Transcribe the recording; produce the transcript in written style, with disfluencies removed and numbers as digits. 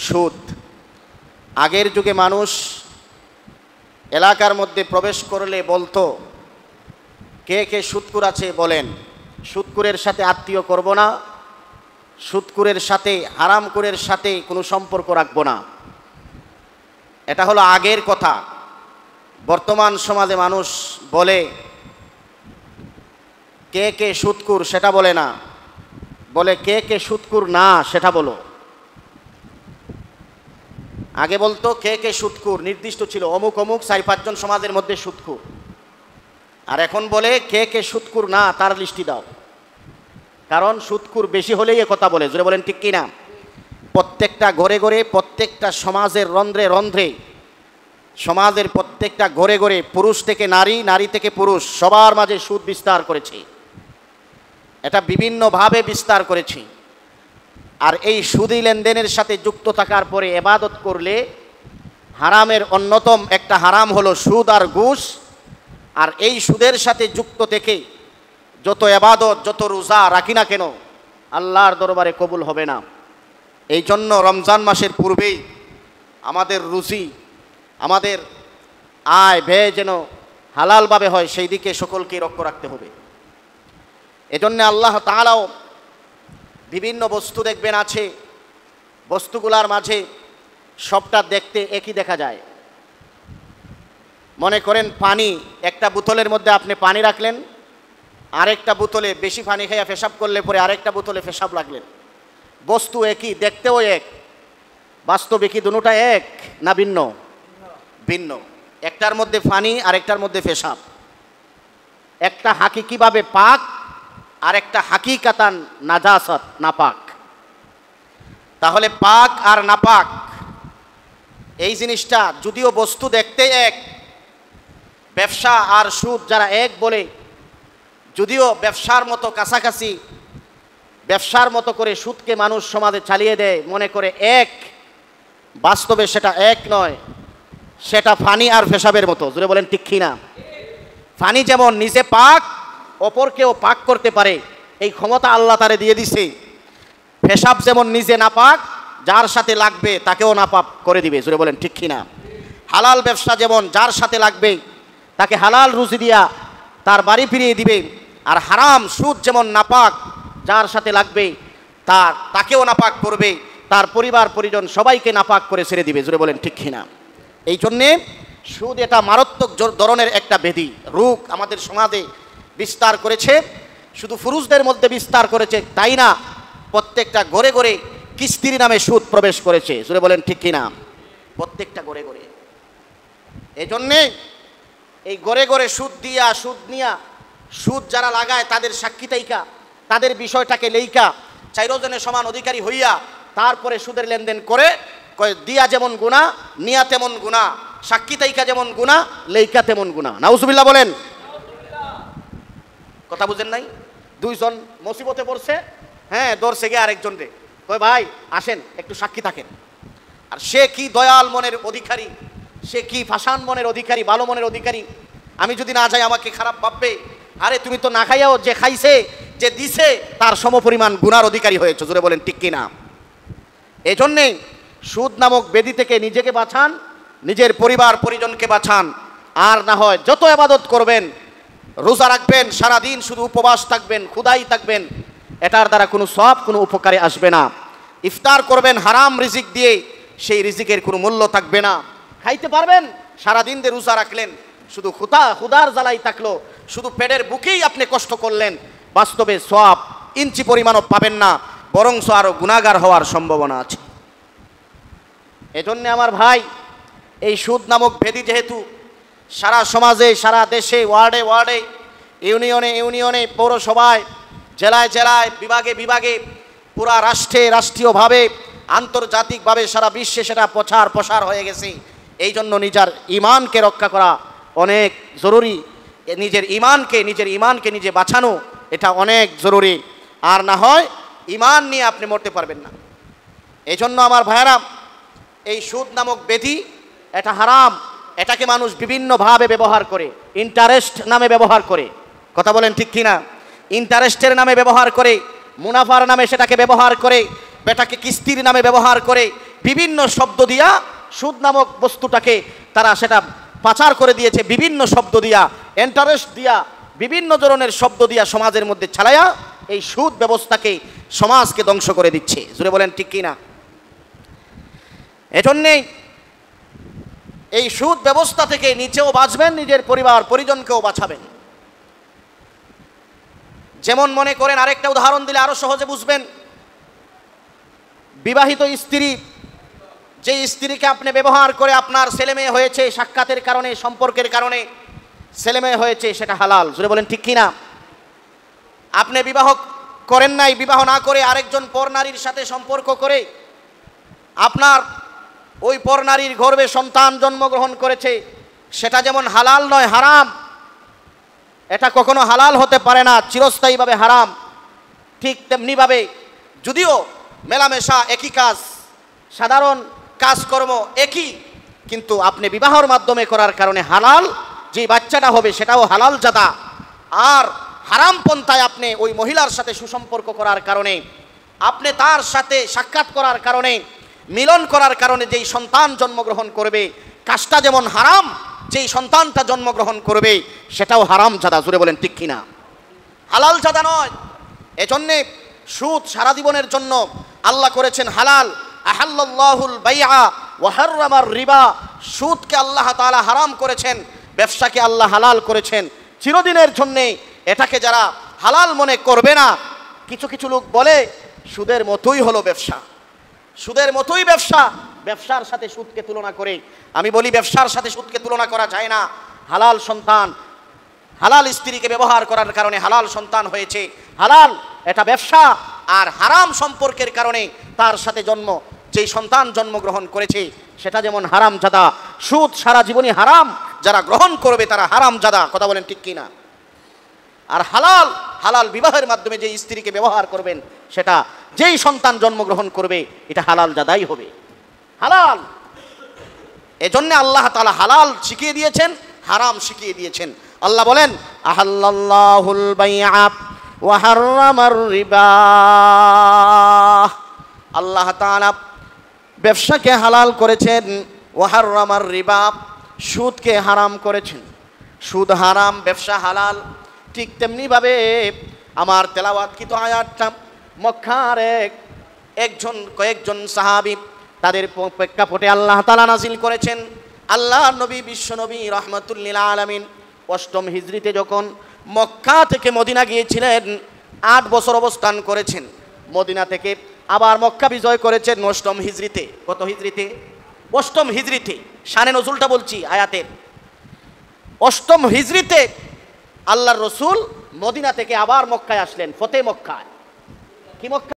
সুদ। আগের যুগে মানুষ এলাকার মধ্যে প্রবেশ করলে বলতো, কে কে সুদকুর আছে বলেন, সুদকুরের সাথে আত্মীয় করব না, সুদকুরের সাথে হারামকুরের সাথে কোনো সম্পর্ক রাখব না। এটা হলো আগের কথা। বর্তমান সমাজে মানুষ বলে কে কে সুদকুর সেটা বলে না, বলে কে কে সুদকুর না সেটা বলো। আগে বলতো কে কে সুদকুর, নির্দিষ্ট ছিল অমুক অমুক 4-5 জন সমাজের মধ্যে সুদকুর। আর এখন বলে কে কে সুদকুর না তার লিস্টি দাও। কারণ সুদকুর বেশি হলেই এ কথা বলে, জোরে বলেন ঠিক কিনা? প্রত্যেকটা ঘরে ঘরে, প্রত্যেকটা সমাজের রন্ধ্রে রন্ধ্রে, সমাজের প্রত্যেকটা ঘরে ঘরে, পুরুষ থেকে নারী, নারী থেকে পুরুষ, সবার মাঝে সুদ বিস্তার করেছে। এটা বিভিন্নভাবে বিস্তার করেছে। আর এই সুদি লেনদেনের সাথে যুক্ত থাকার পরে ইবাদত করলে হারামের অন্যতম একটা হারাম হলো সুদ আর ঘুষ। আর এই সুদের সাথে যুক্ত থেকে যত ইবাদত, যত রোজা রাখি না কেন আল্লাহর দরবারে কবুল হবে না। এই জন্য রমজান মাসের পূর্বেই আমাদের রুজি, আমাদের আয় ব্যয় যেন হালালভাবে হয়, সেই দিকে সকলকে লক্ষ্য রাখতে হবে। এজন্য আল্লাহ তাআলাও বিভিন্ন বস্তু দেখবেন আছে, বস্তুগুলার মাঝে সবটা দেখতে একই দেখা যায়। মনে করেন পানি, একটা বোতলের মধ্যে আপনি পানি রাখলেন, আরেকটা বোতলে বেশি পানি খাইয়া পেশাব করলে পরে আরেকটা বোতলে পেশাব লাগলেন, বস্তু একই, দেখতেও এক, বাস্তবে কি দুটোটা এক না ভিন্ন? ভিন্ন। একটার মধ্যে পানি আরেকটার মধ্যে পেশাব। একটা হাকিকিভাবে পাক আর একটা হাকিকাতান নাজাসাত, নাপাক। তাহলে পাক আর নাপাক এই জিনিসটা যদিও বস্তু দেখতে এক, ব্যবসা আর সুদ যারা এক বলে, যদিও ব্যবসার মতো কাছাকাছি, ব্যবসার মতো করে সুদকে মানুষ সমাজে চালিয়ে দেয়, মনে করে এক, বাস্তবে সেটা এক নয়, সেটা পানি আর পেশাবের মতো। জোরে বলেন ঠিক কিনা? পানি যেমন নিজে পাক, অপরকেও পাক করতে পারে, এই ক্ষমতা আল্লাহ তারে দিয়ে দিছে। পেশাব যেমন নিজে নাপাক, যার সাথে লাগবে তাকেও নাপাক করে দিবে। জোরে বলেন ঠিক কিনা? হালাল ব্যবসা যেমন যার সাথে লাগবে তাকে হালাল রুজি দিয়া তার বাড়ি ফিরিয়ে দিবে, আর হারাম সুদ যেমন নাপাক, যার সাথে লাগবে তাকেও নাপাক করবে, তার পরিবার পরিজন সবাইকে নাপাক করে ছেড়ে দিবে। জোরে বলেন ঠিক কিনা? এই জন্যে সুদ এটা মারাত্মক ধরনের একটা ব্যাধি, রোগ আমাদের সমাজে বিস্তার করেছে। শুধু পুরুষদের মধ্যে বিস্তার করেছে তাই না, প্রত্যেকটা ঘরে ঘরে কিস্তির নামে সুদ প্রবেশ করেছে। জোরে বলেন ঠিক কিনা? প্রত্যেকটা ঘরে ঘরে। এই জন্যে এই ঘরে ঘরে সুদ দিয়া, সুদ নিয়া, সুদ যারা লাগায় তাদের সাক্ষী তাইকা, তাদের বিষয়টাকে লেইকা, 4 জনের সমান অধিকারী হইয়া তারপরে সুদের লেনদেন করে, দিয়া যেমন গুনাহ, নিয়া তেমন গুনাহ, সাক্ষী তাইকা যেমন গুনাহ, লেইকা তেমন গুনাহ। নাউজুবিল্লাহ বলেন। কথা বুঝেন নাই? 2 জন মুসিবতে পড়ছে, হ্যাঁ, ধরছে গিয়ে আরেকজন রে, কয় ভাই আসেন একটু সাক্ষী থাকেন। আর সে কি দয়াল মনের অধিকারী, সে কি ফাসান মনের অধিকারী, ভালো মনের অধিকারী। আমি যদি না যাই আমাকে খারাপ ভাববে। আরে তুমি তো না খাইয়াও যে খাইছে, যে দিছে তার সমপরিমাণ গুনার অধিকারী হয়েছে। জোরে বলেন ঠিক কিনা? এই জন্যে সুদ নামক ব্যাধি থেকে নিজেকে বাঁচান, নিজের পরিবার পরিজনকে বাঁচান। আর না হয় যত ইবাদত করবেন, রোজা রাখবেন, সারাদিন শুধু উপবাস থাকবেন, ক্ষুধাই থাকবেন, এটার দ্বারা কোনো সওয়াব, কোনো উপকারে আসবে না। ইফতার করবেন হারাম রিজিক দিয়ে, সেই রিজিকের কোনো মূল্য থাকবে না। খাইতে পারবেন, সারাদিন দিয়ে রোজা রাখলেন, শুধু ক্ষুধার জ্বালাই থাকলো, শুধু পেটের বুকেই আপনি কষ্ট করলেন, বাস্তবে সওয়াব ইঞ্চি পরিমাণও পাবেন না, বরংস আরও গুনাহগার হওয়ার সম্ভাবনা আছে। এজন্য আমার ভাই, এই সুদ নামক ব্যাধি যেহেতু সারা সমাজে, সারা দেশে, ওয়ার্ডে ওয়ার্ডে, ইউনিয়নে ইউনিয়নে, পৌরসভায়, জেলায় জেলায়, বিভাগে বিভাগে, পুরা রাষ্ট্রে, রাষ্ট্রীয়ভাবে, আন্তর্জাতিকভাবে সারা বিশ্বে সেটা প্রসার হয়ে গেছে। এই জন্য নিজের ঈমানকে রক্ষা করা অনেক জরুরি। নিজের ঈমানকে নিজে বাঁচানো এটা অনেক জরুরি। আর না হয় ঈমান নিয়ে আপনি মরতে পারবেন না। এই জন্য আমার ভাইয়েরা, এই সুদ নামক ব্যাধি এটা হারাম। এটাকে মানুষ বিভিন্নভাবে ব্যবহার করে, ইন্টারেস্ট নামে ব্যবহার করে। কথা বলেন ঠিক কিনা? ইন্টারেস্টের নামে ব্যবহার করে, মুনাফার নামে সেটাকে ব্যবহার করে, বেটাকে কিস্তির নামে ব্যবহার করে, বিভিন্ন শব্দ দিয়া সুদ নামক বস্তুটাকে তারা সেটা পাচার করে দিয়েছে, বিভিন্ন শব্দ দিয়া, ইন্টারেস্ট দিয়া, বিভিন্ন ধরনের শব্দ দিয়া সমাজের মধ্যে ছাড়াইয়া এই সুদ ব্যবস্থাকে সমাজকে ধ্বংস করে দিচ্ছে। জুড়ে বলেন ঠিক কিনা? এজন্যেই এই সুদ ব্যবস্থা থেকে নিচেও বাঁচবেন, নিজের পরিবার পরিজনকেও বাঁচাবেন। যেমন মনে করেন, আরেকটা উদাহরণ দিলে আরো সহজে বুঝবেন। বিবাহিত স্ত্রী, যে স্ত্রীকে আপনি ব্যবহার করে আপনার ছেলেমেয়ে হয়েছে, সাক্ষাতের কারণে, সম্পর্কের কারণে ছেলেমেয়ে হয়েছে, সেটা হালাল। জুড়ে বলেন ঠিক কিনা? আপনি বিবাহ করেন নাই, বিবাহ না করে আরেকজন পর নারীর সাথে সম্পর্ক করে আপনার ওই পর নারীর গর্ভে সন্তান জন্মগ্রহণ করেছে, সেটা যেমন হালাল নয়, হারাম। এটা কখনো হালাল হতে পারে না, চিরস্থায়ীভাবে হারাম। ঠিক তেমনিভাবে যদিও মেলামেশা একই কাজ, সাধারণ কাজকর্ম একই, কিন্তু আপনি বিবাহর মাধ্যমে করার কারণে হালাল যে বাচ্চাটা হবে সেটাও হালাল জাদা। আর হারাম পন্থায় আপনি ওই মহিলার সাথে সুসম্পর্ক করার কারণে, আপনি তার সাথে সাক্ষাৎ করার কারণে, মিলন করার কারণে যেই সন্তান জন্মগ্রহণ করবে, কাজটা যেমন হারাম, যেই সন্তানটা জন্মগ্রহণ করবে সেটাও হারাম জাদা। জুড়ে বলেন ঠিক কিনা? হালাল জাদা নয়। এজন্যে সুদ সারা জীবনের জন্য আল্লাহ করেছেন হালাল। আহাল্লাল্লাহুল বাইআ ওয়া হাররামার রিবা। সুদকে আল্লাহ তাআলা হারাম করেছেন, ব্যবসাকে আল্লাহ হালাল করেছেন চিরদিনের জন্যে। এটাকে যারা হালাল মনে করবে না, কিছু কিছু লোক বলে সুদের মতোই হলো ব্যবসা, সুদের মতোই ব্যবসা। ব্যবসার সাথে সুদকে তুলনা করে আমি বলি, ব্যবসার সাথে সুদকে তুলনা করা যায় না। হালাল সন্তান, হালাল স্ত্রীকে ব্যবহার করার কারণে হালাল সন্তান হয়েছে, হালাল, এটা ব্যবসা। আর হারাম সম্পর্কের কারণে তার সাথে যেই সন্তান জন্মগ্রহণ করেছে সেটা যেমন হারাম জাদা। সুদ সারা জীবনই হারাম, যারা গ্রহণ করবে তারা হারাম জাদা। কথা বলেন ঠিক কিনা? আর হালাল, হালাল বিবাহের মাধ্যমে যে স্ত্রীকে ব্যবহার করবেন, সেটা যেই সন্তান জন্মগ্রহণ করবে এটা হালাল জাদাই হবে, হালাল। এজন্য আল্লাহ তাআলা হালাল শিখিয়ে দিয়েছেন, হারাম শিখিয়ে দিয়েছেন। আল্লাহ বলেন, আহাল্লাল্লাহুল বাইআ ওয়া হাররামার রিবা। আল্লাহ তাআলা ব্যবসাকে হালাল করেছেন, ওয়া হাররামার রিবা, সুদকে হারাম করেছেন। সুদ হারাম, ব্যবসা হালাল। ঠিক তেমনিভাবে আমার তেলাওয়াতকৃত আয়াতটা মক্কার কয়েকজন সাহাবী, তাদের প্রেক্ষাপটে আল্লাহ তাআলা নাজিল করেছেন। আল্লাহ নবী, বিশ্ব নবী রাহমাতুল লিল আলামিন 8ম হিজরিতে যখন মক্কা থেকে মদিনা গিয়েছিলেন, 8 বছর অবস্থান করেছেন। মদিনা থেকে আবার মক্কা বিজয় করেছেন 8ম হিজরিতে। কত হিজরিতে? 8ম হিজরিতে। শানে নজুলটা বলছি আয়াতের। 8ম হিজরিতে আল্লাহর রসুল মদিনা থেকে আবার মক্কায় আসলেন, ফতে মক্কায়। কি মক্কা?